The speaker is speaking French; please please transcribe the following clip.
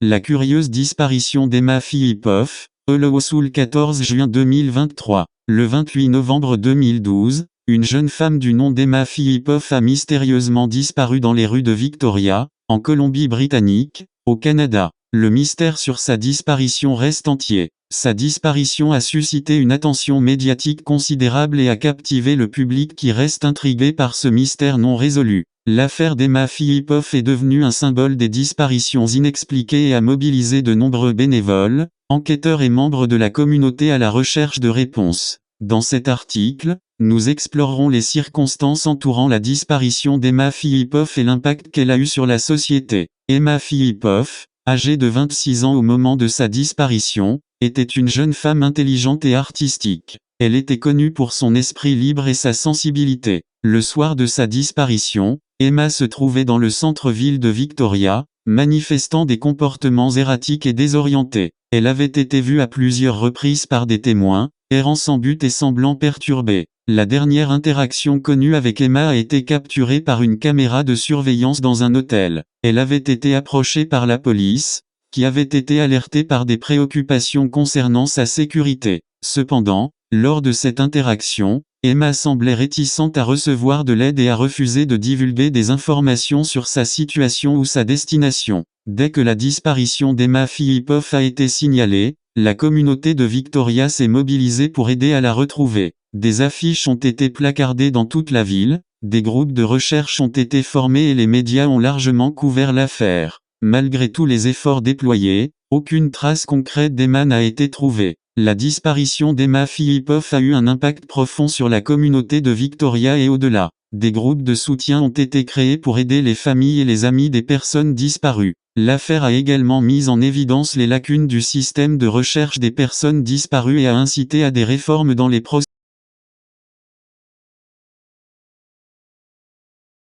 La curieuse disparition d'Emma Filipov, le 14 juin 2023. Le 28 novembre 2012, une jeune femme du nom d'Emma Filipov a mystérieusement disparu dans les rues de Victoria, en Colombie-Britannique, au Canada. Le mystère sur sa disparition reste entier. Sa disparition a suscité une attention médiatique considérable et a captivé le public qui reste intrigué par ce mystère non résolu. L'affaire d'Emma Filipov est devenue un symbole des disparitions inexpliquées et a mobilisé de nombreux bénévoles, enquêteurs et membres de la communauté à la recherche de réponses. Dans cet article, nous explorerons les circonstances entourant la disparition d'Emma Filipov et l'impact qu'elle a eu sur la société. Emma Filipov, âgée de 26 ans au moment de sa disparition, était une jeune femme intelligente et artistique. Elle était connue pour son esprit libre et sa sensibilité. Le soir de sa disparition, Emma se trouvait dans le centre-ville de Victoria, manifestant des comportements erratiques et désorientés. Elle avait été vue à plusieurs reprises par des témoins, errant sans but et semblant perturbée. La dernière interaction connue avec Emma a été capturée par une caméra de surveillance dans un hôtel. Elle avait été approchée par la police, qui avait été alertée par des préoccupations concernant sa sécurité. Cependant, lors de cette interaction, Emma semblait réticente à recevoir de l'aide et a refusé de divulguer des informations sur sa situation ou sa destination. Dès que la disparition d'Emma Filipov a été signalée, la communauté de Victoria s'est mobilisée pour aider à la retrouver. Des affiches ont été placardées dans toute la ville, des groupes de recherche ont été formés et les médias ont largement couvert l'affaire. Malgré tous les efforts déployés, aucune trace concrète d'Emma n'a été trouvée. La disparition d'Emma Filipov a eu un impact profond sur la communauté de Victoria et au-delà. Des groupes de soutien ont été créés pour aider les familles et les amis des personnes disparues. L'affaire a également mis en évidence les lacunes du système de recherche des personnes disparues et a incité à des réformes dans les processus